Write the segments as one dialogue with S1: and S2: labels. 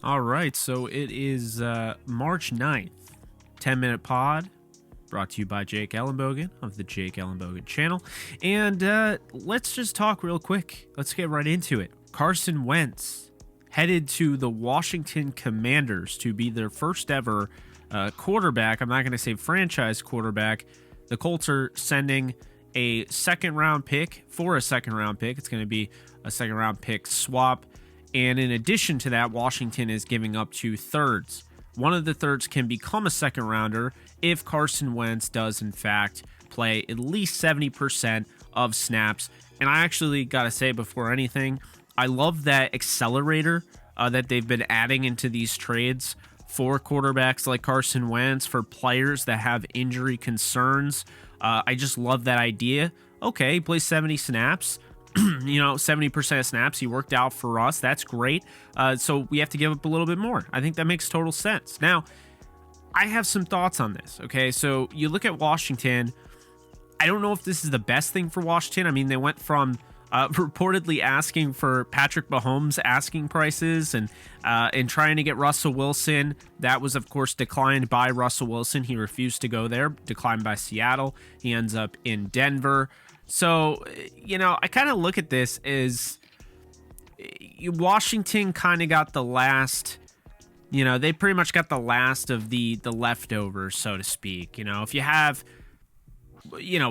S1: All right, so it is March 9th, 10-minute pod, brought to you by Jake Ellenbogen of the Jake Ellenbogen channel. And let's just talk real quick. Let's get right into it. Carson Wentz headed to the Washington Commanders to be their first ever quarterback. I'm not going to say franchise quarterback. The Colts are sending a second-round pick for a second-round pick. It's going to be a second-round pick swap. And in addition to that, Washington is giving up 2 thirds. One of the thirds can become a second rounder if Carson Wentz does, in fact, play at least 70% of snaps. And I actually got to say before anything, I love that accelerator that they've been adding into these trades for quarterbacks like Carson Wentz, for players that have injury concerns. I just love that idea. Okay, he plays 70 snaps. 70% of snaps, he worked out for us. That's great. So we have to give up a little bit more. I think that makes total sense. Now, I have some thoughts on this. Okay, so you look at Washington. I don't know if this is the best thing for Washington. I mean, they went from reportedly asking for Patrick Mahomes asking prices and trying to get Russell Wilson. That was, of course, declined by Russell Wilson. He refused to go there, declined by Seattle. He ends up in Denver. So, I kind of look at this as Washington kind of got the last, they pretty much got the last of the leftovers, so to speak. If you have,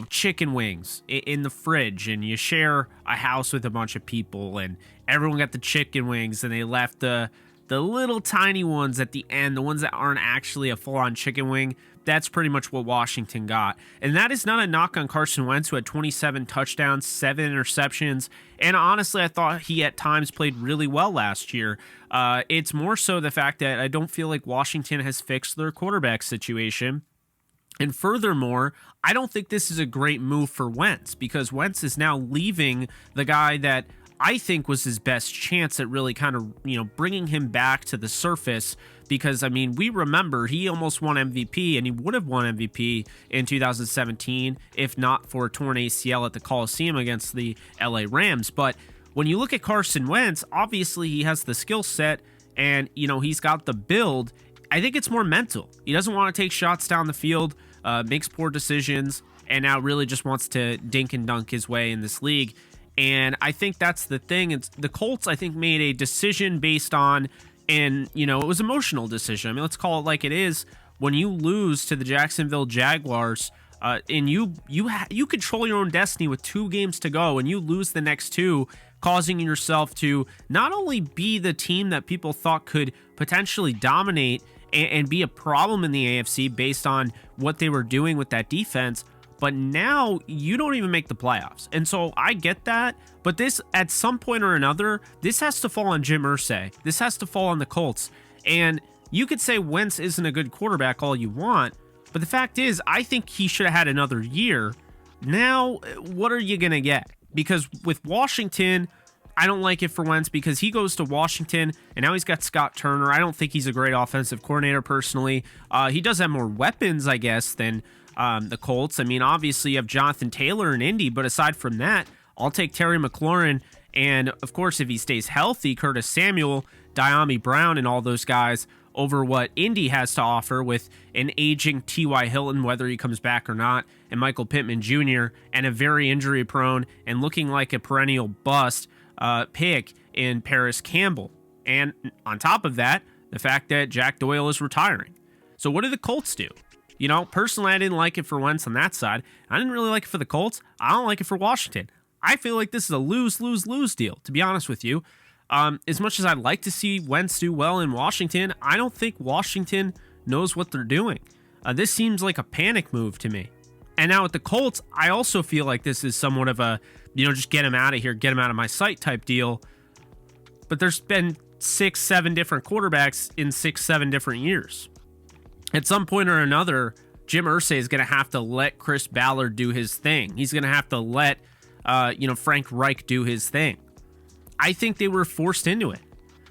S1: chicken wings in the fridge and you share a house with a bunch of people and everyone got the chicken wings and they left the little tiny ones at the end, the ones that aren't actually a full-on chicken wing. That's pretty much what Washington got. And that is not a knock on Carson Wentz, who had 27 touchdowns, 7 interceptions. And honestly, I thought he at times played really well last year. It's more so the fact that I don't feel like Washington has fixed their quarterback situation. And furthermore, I don't think this is a great move for Wentz, because Wentz is now leaving the guy that I think was his best chance at really kind of, bringing him back to the surface. Because, we remember he almost won MVP, and he would have won MVP in 2017 if not for a torn ACL at the Coliseum against the LA Rams. But when you look at Carson Wentz, obviously he has the skill set and, he's got the build. I think it's more mental. He doesn't want to take shots down the field, makes poor decisions, and now really just wants to dink and dunk his way in this league. And I think that's the thing. It's the Colts, I think, made a decision based on, and, it was an emotional decision. Let's call it like it is. When you lose to the Jacksonville Jaguars, and you control your own destiny with 2 games to go, and you lose the next 2, causing yourself to not only be the team that people thought could potentially dominate and be a problem in the AFC based on what they were doing with that defense, but now you don't even make the playoffs. And so I get that, but this, at some point or another, this has to fall on Jim Irsay. This has to fall on the Colts. And you could say Wentz isn't a good quarterback all you want, but the fact is, I think he should have had another year. Now, what are you going to get? Because with Washington, I don't like it for Wentz, because he goes to Washington and now he's got Scott Turner. I don't think he's a great offensive coordinator personally. He does have more weapons, I guess, than the Colts. Obviously you have Jonathan Taylor in Indy, but aside from that, I'll take Terry McLaurin, and of course, if he stays healthy, Curtis Samuel, Diami Brown, and all those guys over what Indy has to offer with an aging T.Y. Hilton, whether he comes back or not, and Michael Pittman Jr., and a very injury-prone and looking like a perennial bust pick in Paris Campbell. And on top of that, the fact that Jack Doyle is retiring. So what do the Colts do? Personally, I didn't like it for Wentz on that side. I didn't really like it for the Colts. I don't like it for Washington. I feel like this is a lose-lose-lose deal, to be honest with you. As much as I'd like to see Wentz do well in Washington, I don't think Washington knows what they're doing. This seems like a panic move to me. And now with the Colts, I also feel like this is somewhat of a, just get him out of here, get him out of my sight type deal. But there's been 6-7 different quarterbacks in 6-7 different years. At some point or another, Jim Irsay is going to have to let Chris Ballard do his thing. He's going to have to let, Frank Reich do his thing. I think they were forced into it.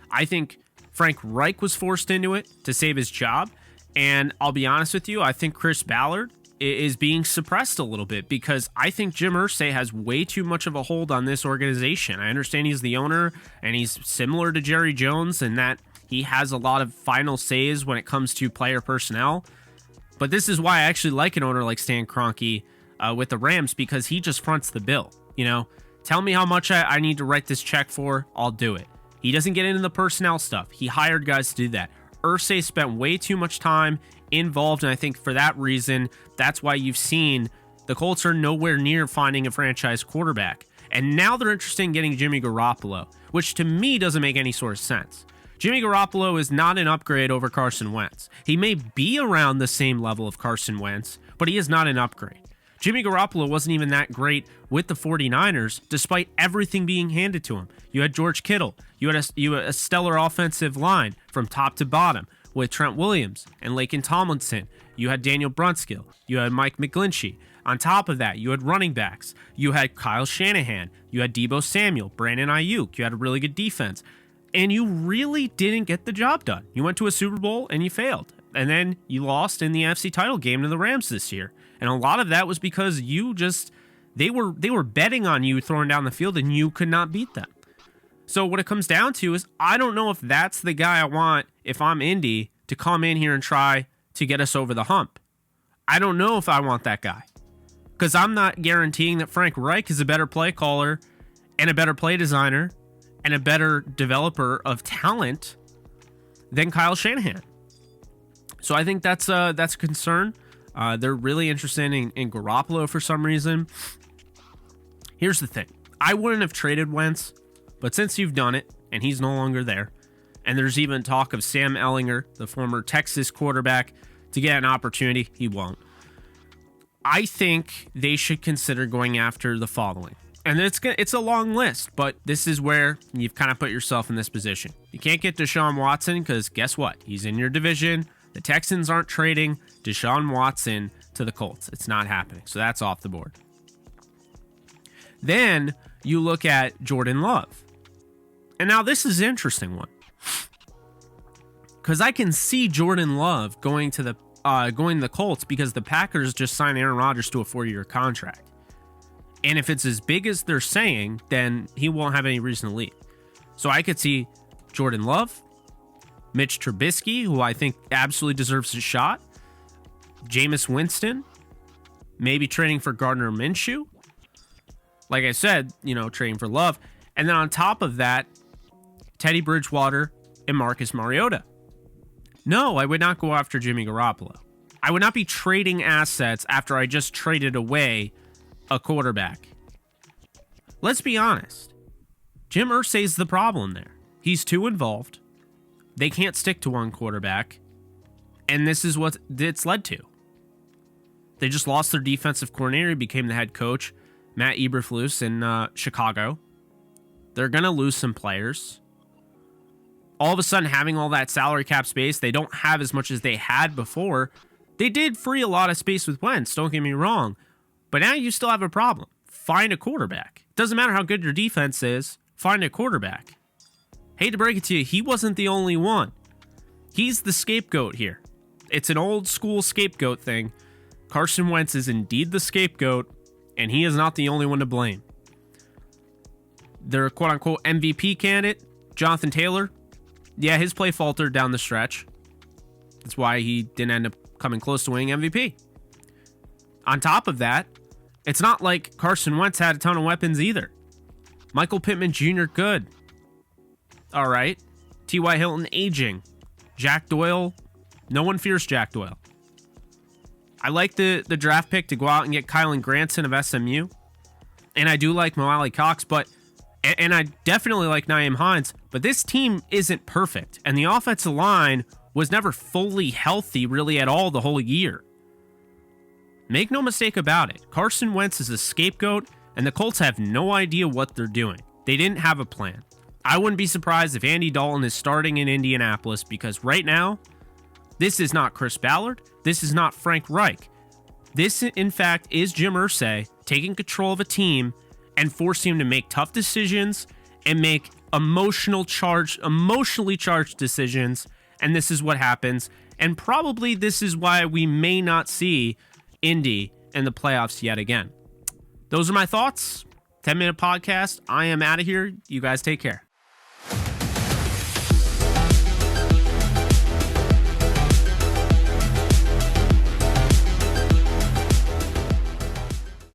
S1: I think Frank Reich was forced into it to save his job. And I'll be honest with you, I think Chris Ballard is being suppressed a little bit, because I think Jim Irsay has way too much of a hold on this organization. I understand he's the owner and he's similar to Jerry Jones in that He has a lot of final says when it comes to player personnel. But this is why I actually like an owner like Stan Kroenke with the Rams, because he just fronts the bill. You know, tell me how much I need to write this check for, I'll do it. He doesn't get into the personnel stuff. He hired guys to do that. Irsay spent way too much time involved, and I think for that reason, that's why you've seen the Colts are nowhere near finding a franchise quarterback. And now they're interested in getting Jimmy Garoppolo, which to me doesn't make any sort of sense. Jimmy Garoppolo is not an upgrade over Carson Wentz. He may be around the same level of Carson Wentz, but he is not an upgrade. Jimmy Garoppolo wasn't even that great with the 49ers, despite everything being handed to him. You had George Kittle. You had a stellar offensive line from top to bottom with Trent Williams and Laken Tomlinson. You had Daniel Brunskill. You had Mike McGlinchey. On top of that, you had running backs. You had Kyle Shanahan. You had Deebo Samuel, Brandon Ayuk. You had a really good defense. And you really didn't get the job done. You went to a Super Bowl and you failed. And then you lost in the NFC title game to the Rams this year. And a lot of that was because they were betting on you throwing down the field and you could not beat them. So what it comes down to is I don't know if that's the guy I want if I'm Indy to come in here and try to get us over the hump. I don't know if I want that guy. Because I'm not guaranteeing that Frank Reich is a better play caller and a better play designer and a better developer of talent than Kyle Shanahan. So I think that's a concern. They're really interested in Garoppolo for some reason. Here's the thing. I wouldn't have traded Wentz, but since you've done it and he's no longer there, and there's even talk of Sam Ehlinger, the former Texas quarterback, to get an opportunity, he won't. I think they should consider going after the following. And it's a long list, but this is where you've kind of put yourself in this position. You can't get Deshaun Watson because guess what? He's in your division. The Texans aren't trading Deshaun Watson to the Colts. It's not happening. So that's off the board. Then you look at Jordan Love. And now this is an interesting one. Because I can see Jordan Love going to the Colts because the Packers just signed Aaron Rodgers to a 4-year contract. And if it's as big as they're saying, then he won't have any reason to leave. So I could see Jordan Love, Mitch Trubisky, who I think absolutely deserves a shot, Jameis Winston, maybe trading for Gardner Minshew. Like I said, trading for Love. And then on top of that, Teddy Bridgewater and Marcus Mariota. No, I would not go after Jimmy Garoppolo. I would not be trading assets after I just traded away a quarterback. Let's be honest. Jim Irsay's the problem there. He's too involved. They can't stick to one quarterback. And this is what it's led to. They just lost their defensive coordinator. He became the head coach, Matt Eberflus in Chicago. They're going to lose some players. All of a sudden, having all that salary cap space, they don't have as much as they had before. They did free a lot of space with Wentz, don't get me wrong. But now you still have a problem. Find a quarterback. Doesn't matter how good your defense is. Find a quarterback. Hate to break it to you, he wasn't the only one. He's the scapegoat here. It's an old school scapegoat thing. Carson Wentz is indeed the scapegoat, and he is not the only one to blame. Their quote-unquote MVP candidate, Jonathan Taylor, yeah, his play faltered down the stretch. That's why he didn't end up coming close to winning MVP. On top of that, it's not like Carson Wentz had a ton of weapons either. Michael Pittman Jr., good. All right. T.Y. Hilton, aging. Jack Doyle, no one fears Jack Doyle. I like the draft pick to go out and get Kylan Granson of SMU. And I do like Mo Alley Cox, and I definitely like Nyheim Hines, but this team isn't perfect. And the offensive line was never fully healthy really at all the whole year. Make no mistake about it. Carson Wentz is a scapegoat, and the Colts have no idea what they're doing. They didn't have a plan. I wouldn't be surprised if Andy Dalton is starting in Indianapolis because right now, this is not Chris Ballard. This is not Frank Reich. This, in fact, is Jim Irsay taking control of a team and forcing him to make tough decisions and make emotionally charged decisions. And this is what happens. And probably this is why we may not see Indy in the playoffs yet again. Those are my thoughts. 10-minute podcast. I am out of here. You guys take care.